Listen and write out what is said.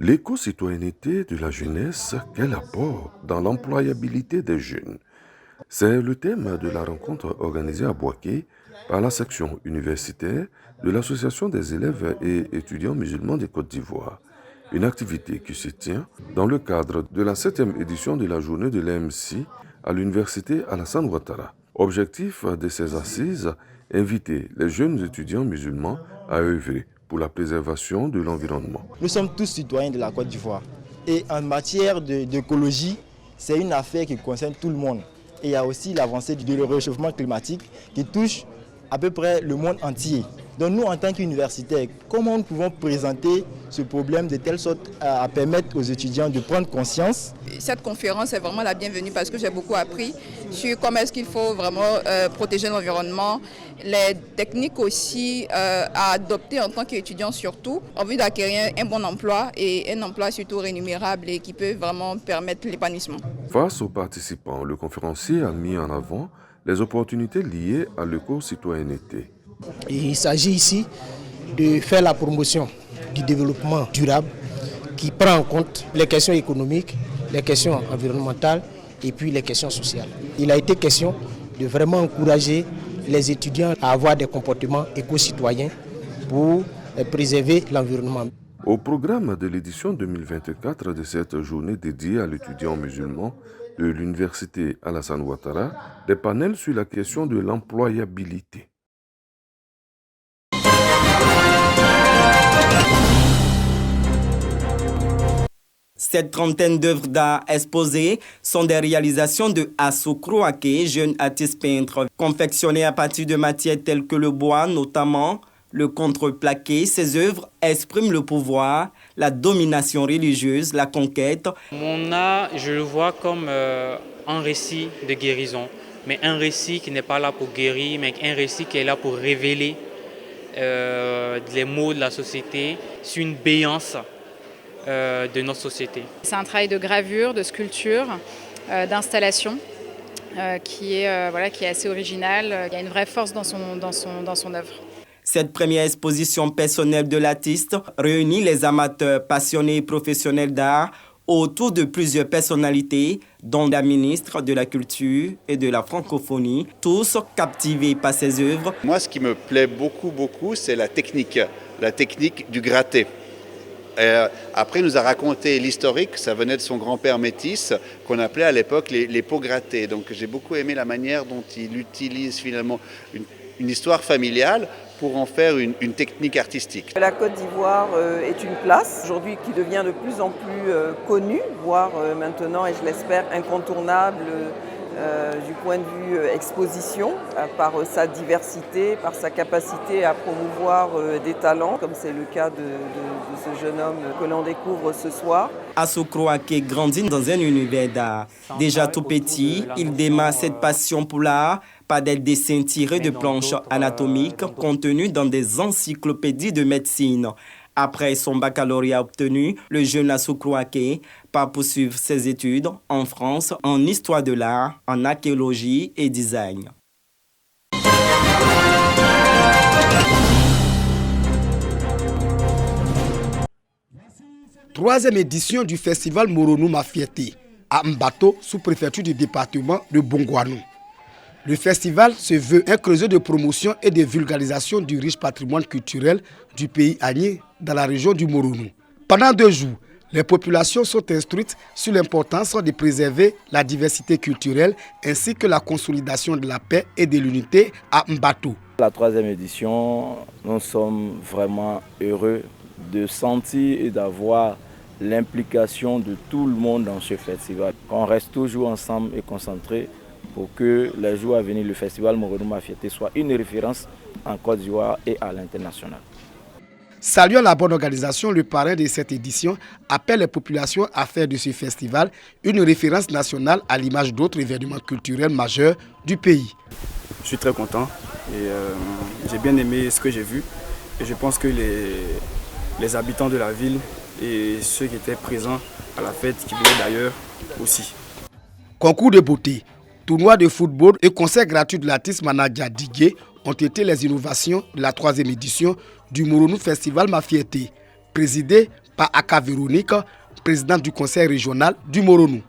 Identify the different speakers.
Speaker 1: L'éco-citoyenneté de la jeunesse, quel apport dans l'employabilité des jeunes? C'est le thème de la rencontre organisée à Boaké par la section universitaire de l'Association des élèves et étudiants musulmans de Côte d'Ivoire. Une activité qui se tient dans le cadre de la 7e édition de la journée de l'AMC à l'université Alassane Ouattara. Objectif de ces assises, inviter les jeunes étudiants musulmans à œuvrer pour la préservation de l'environnement.
Speaker 2: Nous sommes tous citoyens de la Côte d'Ivoire. Et en matière d'écologie, c'est une affaire qui concerne tout le monde. Et il y a aussi l'avancée du réchauffement climatique qui touche à peu près le monde entier. Donc nous, en tant qu'universitaires, comment nous pouvons présenter ce problème de telle sorte à permettre aux étudiants de prendre conscience?
Speaker 3: Cette conférence est vraiment la bienvenue parce que j'ai beaucoup appris sur comment est-ce qu'il faut vraiment protéger l'environnement, les techniques aussi à adopter en tant qu'étudiant surtout, en vue d'acquérir un bon emploi et un emploi surtout rémunérable et qui peut vraiment permettre l'épanouissement.
Speaker 1: Face aux participants, le conférencier a mis en avant les opportunités liées à l'éco-citoyenneté.
Speaker 4: Il s'agit ici de faire la promotion du développement durable qui prend en compte les questions économiques, les questions environnementales et puis les questions sociales. Il a été question de vraiment encourager les étudiants à avoir des comportements éco-citoyens pour préserver l'environnement.
Speaker 1: Au programme de l'édition 2024 de cette journée dédiée à l'étudiant musulman de l'université Alassane Ouattara, des panels sur la question de l'employabilité.
Speaker 5: Cette trentaine d'œuvres d'art exposées sont des réalisations de Assou Krouaké, jeune artiste peintre, confectionnées à partir de matières telles que le bois, notamment le contreplaqué. Ces œuvres expriment le pouvoir, la domination religieuse, la conquête.
Speaker 6: Mon art, je le vois comme un récit de guérison, mais un récit qui n'est pas là pour guérir, mais un récit qui est là pour révéler les maux de la société sur une béance de notre société.
Speaker 7: C'est un travail de gravure, de sculpture, d'installation qui est assez original. Il y a une vraie force dans son œuvre.
Speaker 5: Cette première exposition personnelle de l'artiste réunit les amateurs passionnés et professionnels d'art autour de plusieurs personnalités, dont la ministre de la Culture et de la Francophonie, tous captivés par ses œuvres.
Speaker 8: Moi, ce qui me plaît beaucoup, c'est la technique du gratté. Après, il nous a raconté l'historique, ça venait de son grand-père métis, qu'on appelait à l'époque les pots grattés. Donc j'ai beaucoup aimé la manière dont il utilise finalement une histoire familiale pour en faire une technique artistique.
Speaker 9: La Côte d'Ivoire est une place aujourd'hui qui devient de plus en plus connue, voire maintenant, et je l'espère, incontournable du point de vue exposition, par sa diversité, par sa capacité à promouvoir des talents, comme c'est le cas de ce jeune homme que l'on découvre ce soir.
Speaker 5: Assou Krouaké grandit dans un univers d'art. Déjà tout petit, il démarre cette passion pour l'art par des dessins tirés de planches anatomiques contenus dans des encyclopédies de médecine. Après son baccalauréat obtenu, le jeune Assou Krouaké part poursuivre ses études en France en histoire de l'art, en archéologie et design.
Speaker 4: Troisième édition du festival Moronou Mafieté à Mbato, sous-préfecture du département de Bongouanou. Le festival se veut un creuset de promotion et de vulgarisation du riche patrimoine culturel du pays Agné dans la région du Moronou. Pendant 2 jours, les populations sont instruites sur l'importance de préserver la diversité culturelle ainsi que la consolidation de la paix et de l'unité à Mbato.
Speaker 10: La 3e édition, nous sommes vraiment heureux de sentir et d'avoir l'implication de tout le monde dans ce festival. On reste toujours ensemble et concentrés pour que les jours à venir, le festival Moronou Mafieté soit une référence en Côte d'Ivoire et à l'international.
Speaker 4: Saluant la bonne organisation, le parrain de cette édition appelle les populations à faire de ce festival une référence nationale à l'image d'autres événements culturels majeurs du pays.
Speaker 11: Je suis très content et j'ai bien aimé ce que j'ai vu. Et je pense que les habitants de la ville et ceux qui étaient présents à la fête, qui venaient d'ailleurs aussi.
Speaker 4: Concours de beauté, tournoi de football et concert gratuit de l'artiste Manadia Digué ont été les innovations de la 3e édition du Moronou Festival Mafieté, présidé par par Aka Véronique, présidente du conseil régional du Moronou.